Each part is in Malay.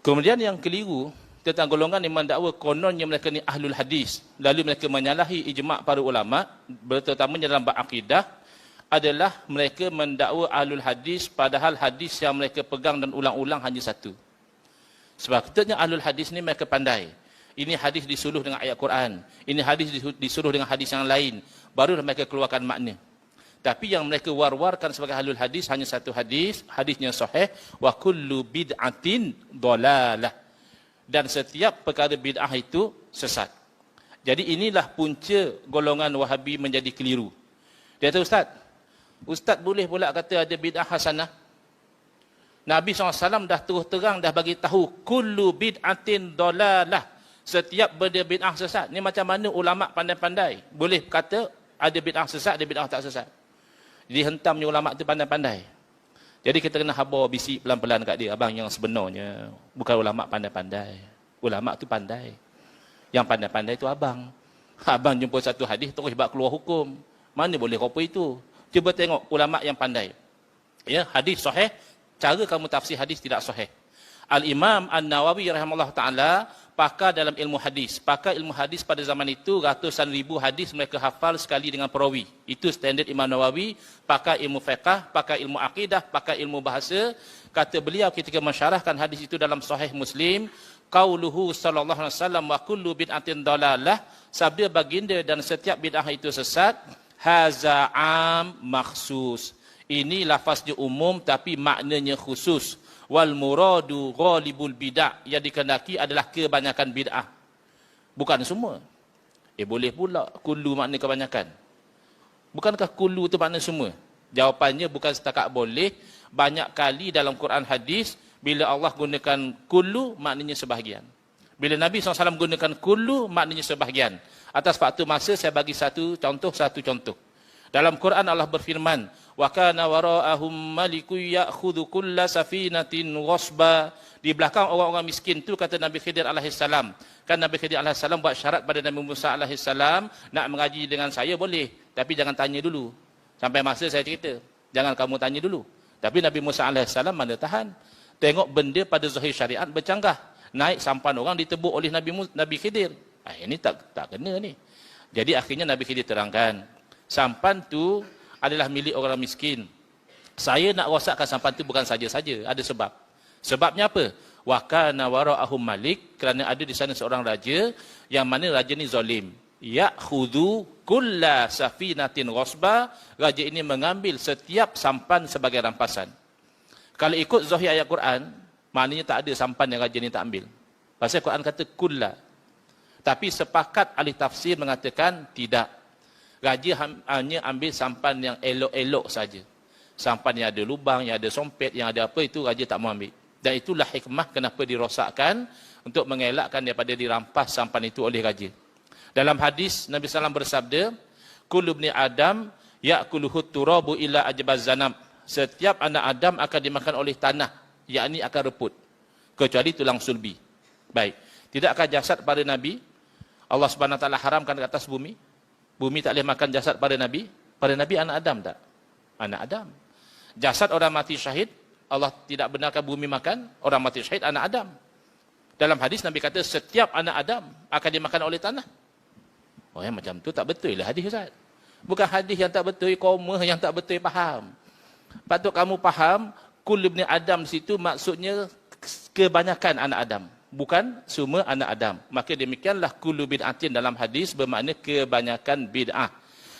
Kemudian yang keliru tentang golongan yang mendakwa kononnya mereka ni ahlul hadis, lalu mereka menyalahi ijma' para ulama, terutamanya dalam bab akidah, adalah mereka mendakwa ahlul hadis padahal hadis yang mereka pegang dan ulang-ulang hanya satu. Sebab katanya ahlul hadis ni mereka pandai. Ini hadis disuruh dengan ayat Quran, ini hadis disuruh dengan hadis yang lain, baru mereka keluarkan makna. Tapi yang mereka war-warkan sebagai ahlul hadis hanya satu hadis, hadisnya sahih, wa kullu bid'atin dalalah. Dan setiap perkara bid'ah itu sesat. Jadi inilah punca golongan Wahabi menjadi keliru. Dia kata, Ustaz boleh pula kata ada bid'ah hasanah? Nabi SAW dah terus terang, dah bagi tahu kullu bid'atin dalalah. Setiap bid'ah sesat. Ni macam mana ulama pandai-pandai boleh kata ada bid'ah sesat, ada bid'ah tak sesat. Jadi hentamnya ulama tu pandai-pandai. Jadi kita kena habar bisik pelan-pelan kat dia. Abang, yang sebenarnya bukan ulama pandai-pandai. Ulama tu pandai. Yang pandai-pandai tu abang. Abang jumpa satu hadis terus bak keluar hukum. Mana boleh rupa itu? Cuba tengok ulama yang pandai. Ya, hadis sahih, cara kamu tafsir hadis tidak sahih. Al-Imam An-Nawawi rahimahullah ta'ala pakar dalam ilmu hadis. Pakar ilmu hadis pada zaman itu, ratusan ribu hadis mereka hafal sekali dengan perawi. Itu standard Imam Nawawi. Pakar ilmu fiqah, pakar ilmu akidah, pakar ilmu bahasa. Kata beliau ketika mensyarahkan hadis itu dalam Sahih Muslim, qauluhu sallallahu alaihi wasallam wa kullu bid'atin dalalah, sabda baginda dan setiap bid'ah itu sesat, haza am makhsus. Ini lafaznya umum tapi maknanya khusus. Wal muradu ghalibul bid'ah, yang dikehendaki adalah kebanyakan bid'ah, bukan semua. Boleh pula kullu makna kebanyakan. Bukankah kullu itu makna semua? Jawapannya bukan setakat boleh, banyak kali dalam Quran hadis bila Allah gunakan kullu maknanya sebahagian. Bila Nabi SAW gunakan kullu maknanya sebahagian. Atas faktor masa saya bagi satu contoh. Dalam Quran Allah berfirman, wa kana wara'ahum malikun ya'khudhu kulla safinatin ghasba. Di belakang orang-orang miskin tu kata Nabi Khidir alaihissalam. Kan Nabi Khidir alaihissalam buat syarat pada Nabi Musa alaihissalam, nak mengaji dengan saya boleh, tapi jangan tanya dulu. Sampai masa saya cerita, jangan kamu tanya dulu. Tapi Nabi Musa alaihissalam mana tahan. Tengok benda pada zahir syariat bercanggah. Naik sampan orang ditebuk oleh Nabi Khidir. Ini tak kena ni. Jadi akhirnya Nabi Khidir terangkan, sampan tu adalah milik orang miskin. Saya nak rosakkan sampan tu bukan saja-saja, ada sebab. Sebabnya apa? Wa kana wara'ahum malik, kerana ada di sana seorang raja, yang mana raja ni zalim. Ya'khudhu kulla safinatin ghasba, raja ini mengambil setiap sampan sebagai rampasan. Kalau ikut zahir ayat Quran, maknanya tak ada sampan yang raja ni tak ambil. Pasal Quran kata kulla. Tapi sepakat ahli tafsir mengatakan tidak. Raja hanya ambil sampan yang elok-elok saja. Sampan yang ada lubang, yang ada sompet, yang ada apa, itu raja tak mau ambil. Dan itulah hikmah kenapa dirosakkan, untuk mengelakkan daripada dirampas sampan itu oleh raja. Dalam hadis Nabi SAW bersabda, kullu ibni Adam ya'kuluhu turabu illa ajbaz zanab. Setiap anak Adam akan dimakan oleh tanah, yakni akan reput, kecuali tulang sulbi. Baik, tidakkah jasad pada Nabi Allah Subhanahu Wa Taala haramkan ke atas bumi? Bumi tak boleh makan jasad pada Nabi? Pada Nabi anak Adam tak? Anak Adam. Jasad orang mati syahid, Allah tidak benarkan bumi makan. Orang mati syahid anak Adam. Dalam hadis Nabi kata setiap anak Adam akan dimakan oleh tanah. Oh, yang macam tu tak betul lah hadis, Ustaz. Bukan hadis yang tak betul, koma yang tak betul faham. Patut kamu faham, kullu ibni Adam situ maksudnya kebanyakan anak Adam, bukan semua anak Adam. Maka demikianlah kullu bid'atin dalam hadis bermakna kebanyakan bid'ah.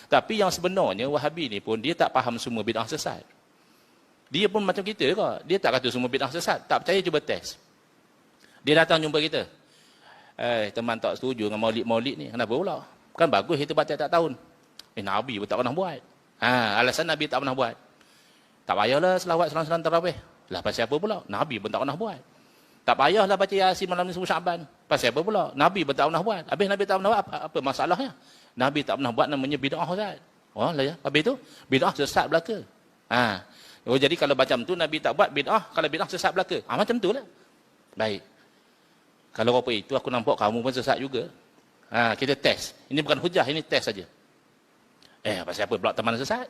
Tapi yang sebenarnya Wahabi ni pun dia tak faham semua bid'ah sesat. Dia pun macam kita kok. Dia tak kata semua bid'ah sesat. Tak percaya, cuba test. Dia datang jumpa kita. Teman tak setuju dengan maulid-maulid ni. Kenapa pula? Kan bagus kita buat tiap-tiap tahun. Nabi pun tak pernah buat. Alasan Nabi tak pernah buat. Tak payahlah selawat selang-selang tarawih. Lah pasal apa pula? Nabi pun tak pernah buat. Tak payahlah baca Yasin malam ni 10 Syaban. Pasal apa pula? Nabi pun tak pernah buat. Habis Nabi tak pernah buat, apa masalahnya? Nabi tak pernah buat namanya bid'ah, Ustaz. Oh lah ya. Habis tu bid'ah sesat belaka. Oh, jadi kalau macam tu Nabi tak buat bid'ah, kalau bid'ah sesat belaka. Macam tu lah. Baik. Kalau apa itu aku nampak kamu pun sesat juga. Kita test. Ini bukan hujah, ini test saja. Pasal apa pula teman sesat?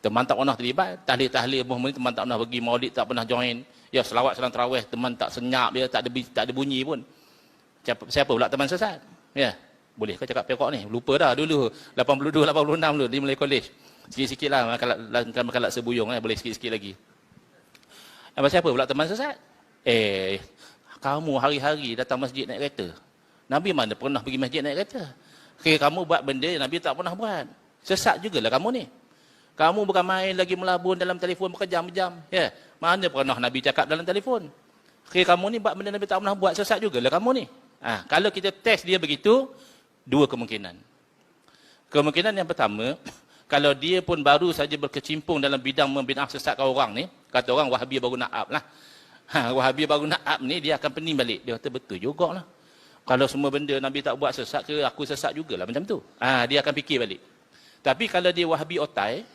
Teman tak pernah terlibat, tahlil-tahlil ni teman tak pernah pergi, maulid tak pernah join. Ya, selawat salam tarawih, teman tak senyap dia, tak ada bunyi pun. Siapa pula teman sesat? Ya, boleh kau cakap pekok ni? Lupa dah dulu. 82, 86 dulu di Malay College. Sikit-sikit lah, makalat sebuyung, boleh sikit-sikit lagi. Siapa pula teman sesat? Kamu hari-hari datang masjid naik kereta. Nabi mana pernah pergi masjid naik kereta? Kamu buat benda yang Nabi tak pernah buat. Sesat jugalah kamu ni. Kamu bukan main lagi melabun dalam telefon berjam-jam. Ya, mana pernah Nabi cakap dalam telefon? Kamu ni buat benda Nabi tak pernah buat, sesat jugalah kamu ni. Kalau kita test dia begitu, dua kemungkinan. Kemungkinan yang pertama, kalau dia pun baru saja berkecimpung dalam bidang membid'ah sesatkan orang ni, kata orang Wahabi baru nak up lah. Wahabi baru nak up ni, dia akan pening balik. Dia kata betul jugalah. Kalau semua benda Nabi tak buat sesat ke, aku sesat jugalah macam tu. Dia akan fikir balik. Tapi kalau dia Wahabi otai,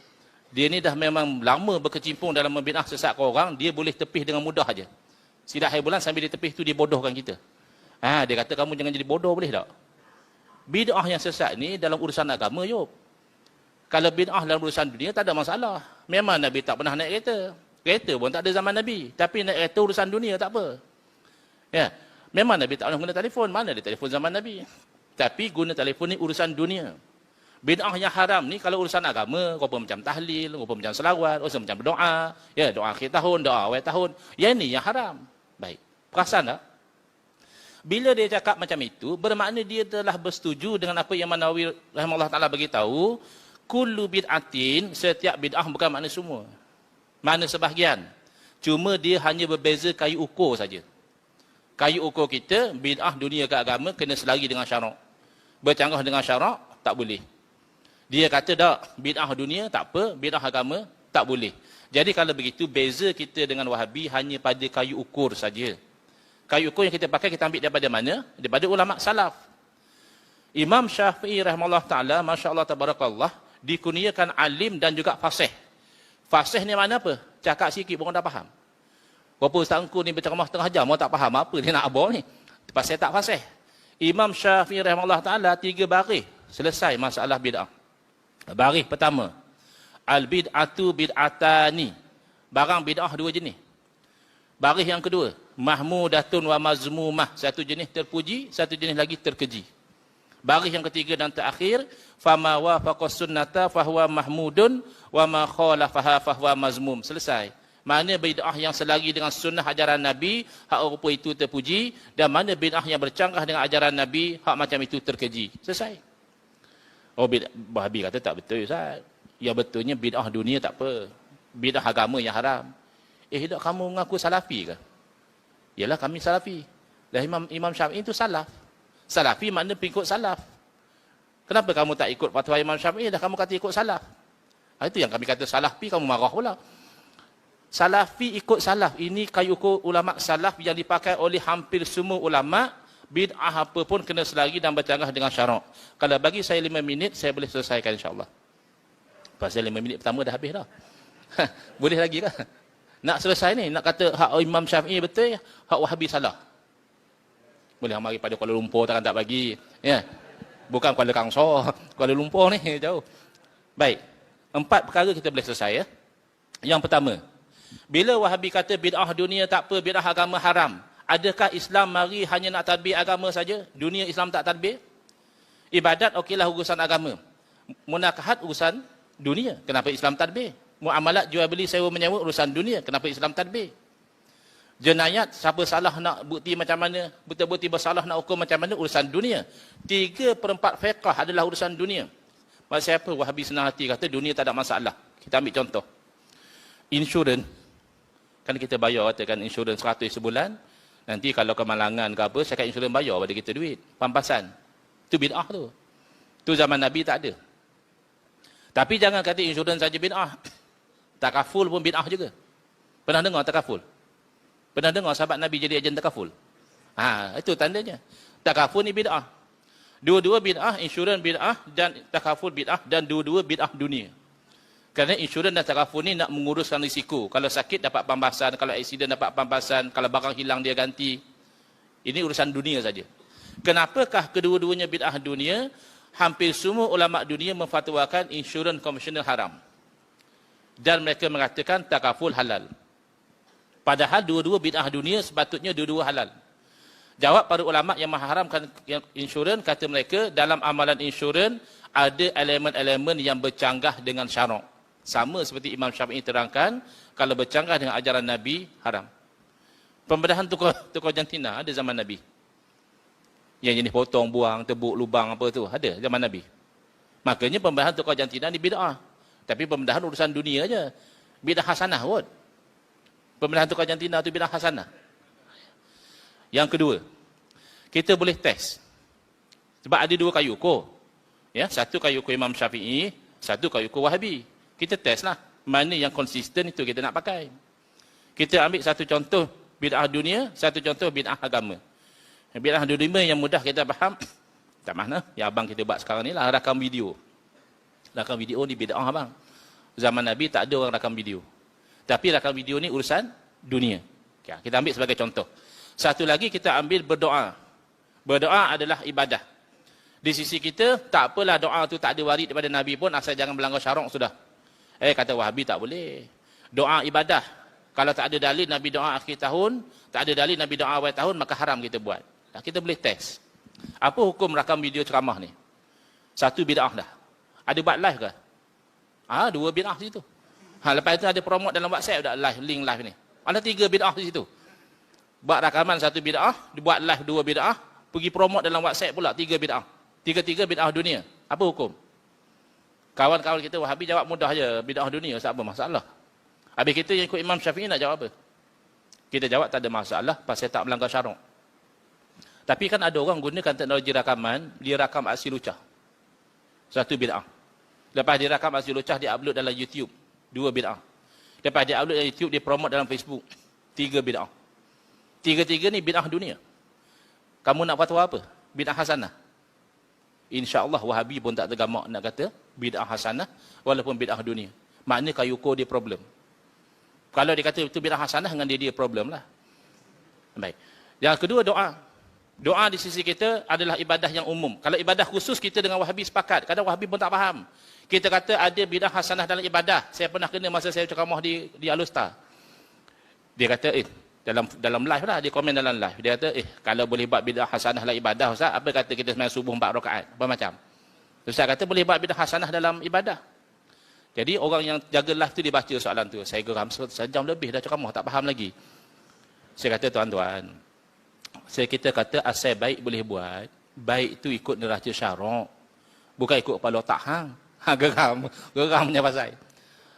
dia ni dah memang lama berkecimpung dalam membid'ah sesatkan orang, dia boleh tepih dengan mudah aja. Sidak hari bulan sambil dia tepih tu dia bodohkan kita. Dia kata kamu jangan jadi bodoh boleh tak? Bid'ah yang sesat ni dalam urusan agama, Yop. Kalau bid'ah dalam urusan dunia tak ada masalah. Memang Nabi tak pernah naik kereta. Kereta pun tak ada zaman Nabi. Tapi naik kereta urusan dunia tak apa. Ya. Memang Nabi tak pernah guna telefon. Mana ada telefon zaman Nabi? Tapi guna telefon ni urusan dunia. Bid'ah yang haram ni kalau urusan agama, rupa macam tahlil, rupa macam selawat, rupa macam berdoa, ya, doa akhir tahun, doa awal tahun. Yang ni yang haram. Baik. Perasan tak? Bila dia cakap macam itu, bermakna dia telah bersetuju dengan apa yang Imam Nawawi rahimahullah taala bagi tahu, kullu bid'atin, setiap bid'ah bukan makna semua. Makna sebahagian. Cuma dia hanya berbeza kayu ukur saja. Kayu ukur kita, bid'ah dunia ke agama kena selari dengan syarak. Bercanggah dengan syarak, tak boleh. Dia kata tak, bid'ah dunia tak apa, bid'ah agama tak boleh. Jadi kalau begitu, beza kita dengan Wahabi hanya pada kayu ukur saja. Kayu ukur yang kita pakai, kita ambil daripada mana? Daripada ulama salaf. Imam Syafi'i rahimahullah ta'ala, Masya Allah tabarakallah, dikurniakan alim dan juga fasih. Fasih ni mana apa? Cakap sikit pun orang dah faham. Berapa Ustaz Engku ni berceramah setengah jam, orang tak faham apa dia nak abang ni. Pasal tak fasih. Imam Syafi'i rahimahullah ta'ala, 3 baris selesai masalah bid'ah. Baris pertama, al-bid'atu bid'atani. Barang bid'ah 2 jenis. Baris yang kedua, mahmudatun wa mazmumah. Satu jenis terpuji, satu jenis lagi terkeji. Baris yang ketiga dan terakhir, fama wafaqas sunnata fahuwa mahmudun wa ma khalafaha fahuwa mazmum. Selesai. Mana bid'ah yang selari dengan sunnah ajaran Nabi, hak rupa itu terpuji, dan mana bid'ah yang bercanggah dengan ajaran Nabi, hak macam itu terkeji. Selesai. Wahabi kata tak betul, Ustaz. Yang betulnya bid'ah dunia tak apa. Bid'ah agama yang haram. Tak kamu mengaku salafi ke? Yalah kami salafi. Dan Imam Syafi'i itu salaf. Salafi makna pengikut salaf. Kenapa kamu tak ikut fatwa Imam Syafi'i, dah kamu kata ikut salaf? Itu yang kami kata salafi, kamu marah pula. Salafi ikut salaf. Ini kayu ukur ulama salaf yang dipakai oleh hampir semua ulama. Bid'ah apa pun kena selari dan bercanggah dengan syarak. Kalau bagi saya 5 minit, saya boleh selesaikan insyaAllah. Pasal 5 minit pertama dah habis dah. Boleh lagi kan? Nak selesai ni, nak kata hak Imam Syafi'i betul, hak Wahabi salah. Boleh mari pada Kuala Lumpur takkan tak bagi. Ya. Bukan Kuala Kangsor, Kuala Lumpur ni jauh. Baik. 4 perkara kita boleh selesai ya. Yang pertama, bila Wahabi kata bid'ah dunia tak apa, bid'ah agama haram, adakah Islam mari hanya nak tadbir agama saja? Dunia Islam tak tadbir? Ibadat okeylah urusan agama. Munakahat urusan dunia. Kenapa Islam tadbir? Muamalat jual beli sewa menyewa urusan dunia. Kenapa Islam tadbir? Jenayat siapa salah nak bukti macam mana, betul-betul bersalah nak hukum macam mana, urusan dunia. 3/4 fiqh adalah urusan dunia. Maksud apa Wahabi senang hati kata dunia tak ada masalah. Kita ambil contoh. Insurans, kan kita bayar katakan insurans 100 sebulan, nanti kalau kemalangan ke apa, syarikat insurans bayar pada kita duit, pampasan. Itu bid'ah tu. Tu zaman Nabi tak ada. Tapi jangan kata insurans saja bid'ah. Takaful pun bid'ah juga. Pernah dengar takaful? Pernah dengar sahabat Nabi jadi ejen takaful? Itu tandanya. Takaful ni bid'ah. Dua-dua bid'ah, insurans bid'ah dan takaful bid'ah, dan dua-dua bid'ah dunia. Kerana insurans dan takaful ni nak menguruskan risiko. Kalau sakit dapat pambasan, kalau aksiden dapat pambasan, kalau barang hilang dia ganti. Ini urusan dunia saja. Kenapakah kedua-duanya bid'ah dunia? Hampir semua ulama dunia memfatwakan insurans konvensional haram. Dan mereka mengatakan takaful halal. Padahal dua-dua bid'ah dunia sepatutnya dua-dua halal. Jawab para ulama yang mengharamkan insurans, kata mereka dalam amalan insurans ada elemen-elemen yang bercanggah dengan syarak. Sama seperti Imam Syafi'i terangkan, kalau bercanggah dengan ajaran Nabi, haram. Pembedahan tukar jantina ada zaman Nabi. Yang jenis potong, buang, tebuk, lubang apa tu, ada zaman Nabi. Makanya pembedahan tukar jantina ni bid'ah. Tapi pembedahan urusan dunia aja. Bid'ah hasanah kot. Pembedahan tukar jantina tu bid'ah hasanah. Yang kedua, kita boleh test. Sebab ada dua kayu ukur. Ya, satu kayu ukur Imam Syafi'i, satu kayu ukur Wahabi. Kita test lah. Mana yang konsisten itu kita nak pakai. Kita ambil satu contoh bid'ah dunia, satu contoh bid'ah agama. Bid'ah dunia yang mudah kita faham. Tak mana, yang abang kita buat sekarang ni lah, rakam video. Rakam video ni bid'ah abang. Zaman Nabi tak ada orang rakam video. Tapi rakam video ni urusan dunia. Kita ambil sebagai contoh. Satu lagi kita ambil berdoa. Berdoa adalah ibadah. Di sisi kita, tak apalah doa tu tak ada warid daripada Nabi pun, asal jangan melanggar syarak sudah. Kata Wahabi tak boleh. Doa ibadah. Kalau tak ada dalil Nabi doa akhir tahun, tak ada dalil Nabi doa awal tahun, maka haram kita buat. Kita boleh test. Apa hukum rakam video ceramah ni? Satu bid'ah dah. Ada buat live ke? Dua bid'ah di situ. Lepas itu ada promote dalam WhatsApp dah live, link live ni. Ada 3 bid'ah di situ. Buat rakaman 1 bid'ah, dibuat live 2 bid'ah, pergi promote dalam WhatsApp pula 3 bid'ah. 3 bid'ah dunia. Apa hukum? Kawan-kawan kita Wahabi jawab mudah je, bid'ah dunia, tak apa masalah. Habis kita yang ikut Imam Syafi'i nak jawab apa? Kita jawab tak ada masalah, pasal tak melanggar syarak. Tapi kan ada orang gunakan teknologi rakaman, dia rakam aksi lucah. 1 bid'ah. Lepas dia rakam aksi lucah, dia upload dalam YouTube. 2 bid'ah. Lepas dia upload dalam YouTube, dia promote dalam Facebook. 3 bid'ah. 3 ni bid'ah dunia. Kamu nak fatwa apa? Bid'ah hasanah. InsyaAllah Wahabi pun tak tergamak nak kata bid'ah hasanah walaupun bid'ah dunia. Maknanya kayu ukur dia problem. Kalau dia kata itu bid'ah hasanah, dengan dia problem lah. Baik. Yang kedua, doa. Doa di sisi kita adalah ibadah yang umum. Kalau ibadah khusus kita dengan Wahabi sepakat. Kadang Wahabi pun tak faham. Kita kata ada bid'ah hasanah dalam ibadah. Saya pernah kena masa saya ceramah di Alustar. Dia kata, dalam live lah, dia komen dalam live. Dia kata, kalau boleh buat bid'ah hasanah dalam ibadah, Ustaz, apa kata kita sembahyang subuh 4 rakaat? Apa macam? Ustaz kata boleh buat bid'ah hasanah dalam ibadah. Jadi orang yang jaga live tu dia baca soalan tu. Saya geram sejam lebih dah ceramah, tak faham lagi. Saya kata, tuan-tuan, kita kata asal baik boleh buat, baik tu ikut neraca syarak, bukan ikut kepala otak hang. Geramnya pasal.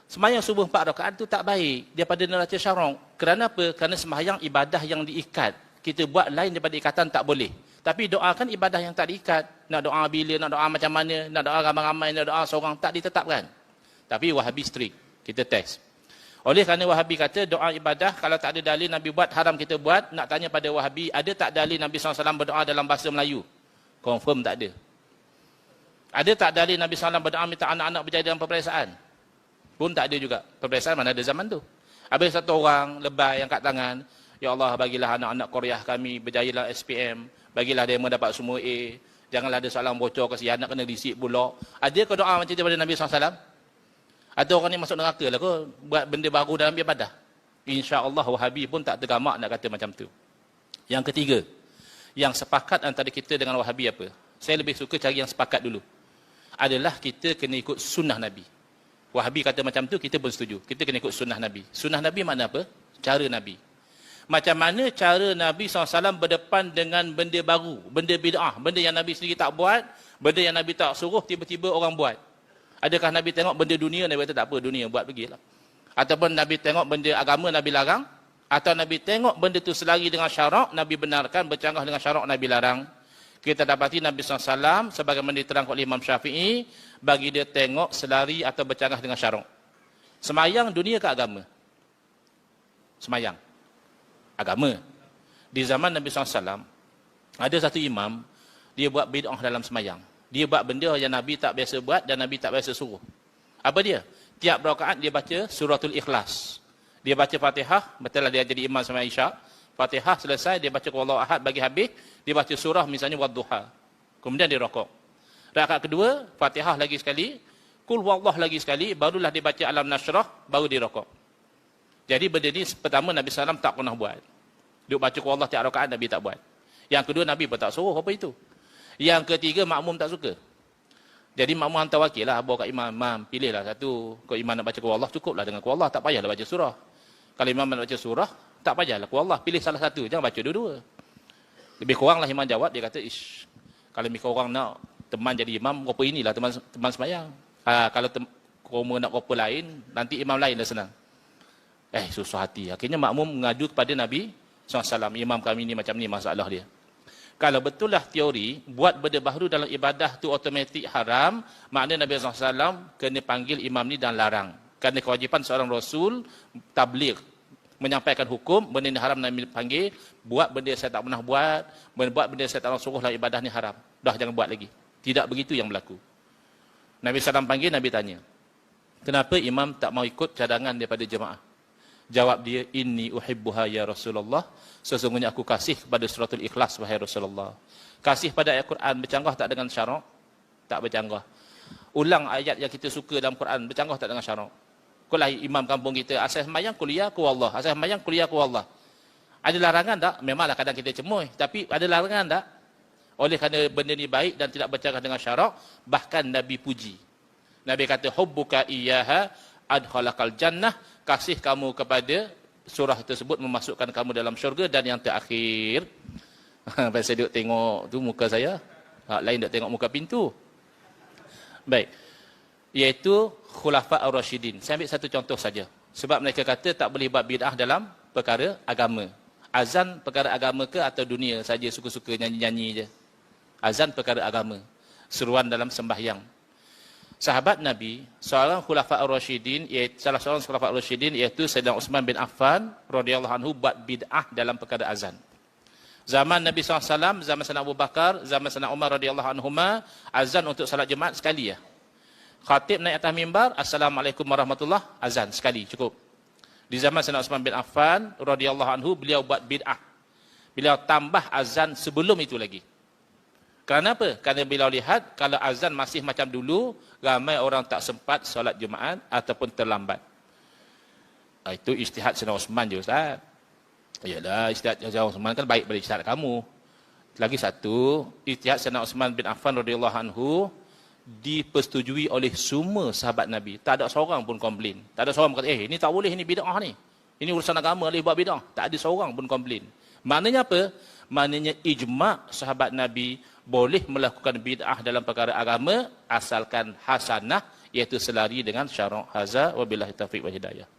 Sembahyang subuh 4 rakaat tu tak baik daripada neraca syarak. Kerana apa? Kerana sembahyang ibadah yang diikat. Kita buat lain daripada ikatan tak boleh. Tapi doa kan ibadah yang tak diikat. Nak doa bila, nak doa macam mana, nak doa ramai-ramai, nak doa seorang, tak ditetapkan. Tapi Wahabi strict. Kita test. Oleh kerana Wahabi kata doa ibadah, kalau tak ada dalil Nabi buat, haram kita buat. Nak tanya pada Wahabi, ada tak dalil Nabi SAW berdoa dalam bahasa Melayu? Confirm tak ada. Ada tak dalil Nabi SAW berdoa minta anak-anak berjaya dalam peperiksaan? Pun tak ada juga. Peperiksaan mana ada zaman tu. Habis satu orang lebay yang kat tangan, ya Allah bagilah anak-anak Korea kami berjaya dalam SPM, bagilah dia mendapat semua A, janganlah ada soalan bocor kasi anak kena risik pula. Ada ke doa macam tu daripada Nabi SAW? Atau orang ni masuk neraka lah ke buat benda baru dalam ibadah? InsyaAllah Wahabi pun tak tergamak nak kata macam tu. Yang ketiga, yang sepakat antara kita dengan Wahabi apa? Saya lebih suka cari yang sepakat dulu. Adalah kita kena ikut sunnah Nabi. Wahabi kata macam tu, kita pun setuju. Kita kena ikut sunnah Nabi. Sunnah Nabi makna apa? Cara Nabi. Macam mana cara Nabi SAW berdepan dengan benda baru, benda bid'ah, benda yang Nabi sendiri tak buat, benda yang Nabi tak suruh, tiba-tiba orang buat. Adakah Nabi tengok benda dunia, Nabi kata tak apa, dunia buat pergilah. Ataupun Nabi tengok benda agama, Nabi larang. Atau Nabi tengok benda tu selari dengan syarak, Nabi benarkan, bercanggah dengan syarak, Nabi larang. Kita dapati Nabi SAW, sebagaimana diterangkan oleh Imam Syafi'i, bagi dia tengok selari atau bercanggah dengan syarak. Semayang dunia ke agama? Semayang. Agama. Di zaman Nabi SAW, ada satu imam, dia buat bid'ah dalam semayang. Dia buat benda yang Nabi tak biasa buat dan Nabi tak biasa suruh. Apa dia? Tiap rakaat dia baca suratul Ikhlas. Dia baca Fatihah, betul lah dia jadi imam sama Isyak. Fatihah selesai, dia baca Qul Huwallahu Ahad bagi habis, dia baca surah misalnya Wadduha. Kemudian dia rokok. Rakaat kedua, Fatihah lagi sekali, Qul Huwallahu lagi sekali, barulah dia baca Alam Nashrah, baru dia rokok. Jadi benda ni pertama Nabi SAW tak pernah buat. Duk baca Qul Allah tiap rakaat Nabi tak buat. Yang kedua Nabi pun tak suruh apa itu. Yang ketiga makmum tak suka. Jadi makmum hantar wakil lah, bawa kat imam, imam pilihlah satu. Kalau imam nak baca Qul Allah cukuplah dengan Qul Allah, tak payahlah baca surah. Kalau imam nak baca surah, tak payahlah Qul Allah, pilih salah satu, jangan baca dua-dua. Lebih kuranglah imam jawab, dia kata, ish, kalau mikir orang nak teman jadi imam, rupa inilah teman sembahyang. Kalau korma nak rupa lain, nanti imam lain dah senang. Susah hati. Akhirnya makmum mengadu kepada Nabi SAW, imam kami ni macam ni masalah dia. Kalau betul lah teori, buat benda baru dalam ibadah tu automatik haram, maknanya Nabi SAW kena panggil imam ni dan larang. Kerana kewajipan seorang Rasul, tabligh, menyampaikan hukum, benda ni haram Nabi panggil, buat benda saya tak pernah buat, buat benda saya tak pernah suruh dalam ibadah ni haram. Dah jangan buat lagi. Tidak begitu yang berlaku. Nabi SAW panggil, Nabi tanya, kenapa imam tak mau ikut cadangan daripada jemaah? Jawab dia, inni uhibbuha ya Rasulullah. Sesungguhnya aku kasih kepada suratul ikhlas wahai Rasulullah. Kasih pada ayat Quran bercanggah tak dengan syarak? Tak bercanggah. Ulang ayat yang kita suka dalam Quran bercanggah tak dengan syarak? Kulah imam kampung kita, asal sembahyang kuliah ku Allah, asal sembahyang kuliah ku Allah. Ada larangan tak? Memanglah kadang kita cemoy, tapi ada larangan tak? Oleh kerana benda ni baik dan tidak bercanggah dengan syarak, bahkan Nabi puji. Nabi kata hubbuka iyyaha adkhalakal jannah, kasih kamu kepada surah tersebut memasukkan kamu dalam syurga. Dan yang terakhir, saya duduk tengok tu muka saya, lain duduk tengok muka pintu. Baik, iaitu Khulafa ar-Rasyidin. Saya ambil satu contoh saja. Sebab mereka kata tak boleh buat bid'ah dalam perkara agama. Azan perkara agama ke atau dunia saja suka-suka nyanyi-nyanyi je? Azan perkara agama. Seruan dalam sembahyang. Sahabat Nabi, seorang Khulafa ar-Rasyidin, salah seorang Khulafa ar-Rasyidin iaitu Sayyidina Uthman bin Affan radhiyallahu anhu buat bid'ah dalam perkara azan. Zaman Nabi SAW, zaman Sayyidina Abu Bakar, zaman Sayyidina Umar radhiyallahu anhuma, azan untuk salat Jumaat sekali ya. Khatib naik atas mimbar, Assalamualaikum warahmatullahi, azan sekali cukup. Di zaman Sayyidina Uthman bin Affan radhiyallahu anhu, beliau buat bid'ah. Beliau tambah azan sebelum itu lagi. Kerana apa? Kerana beliau lihat kalau azan masih macam dulu, ramai orang tak sempat solat Jumaat ataupun terlambat. Itu ijtihad Sayyidina Uthman je Ustaz. Yalah, ijtihad Sayyidina Uthman kan baik daripada ijtihad kamu. Lagi satu, ijtihad Sayyidina Uthman bin Affan radhiyallahu anhu dipersetujui oleh semua sahabat Nabi. Tak ada seorang pun komplain. Tak ada seorang kata, ini tak boleh, ini bid'ah ni. Ini urusan agama, boleh buat bid'ah. Tak ada seorang pun komplain. Maknanya apa? Maknanya ijma' sahabat Nabi boleh melakukan bid'ah dalam perkara agama asalkan hasanah, iaitu selari dengan syarak. Haza wabillahi taufiq wa hidayah.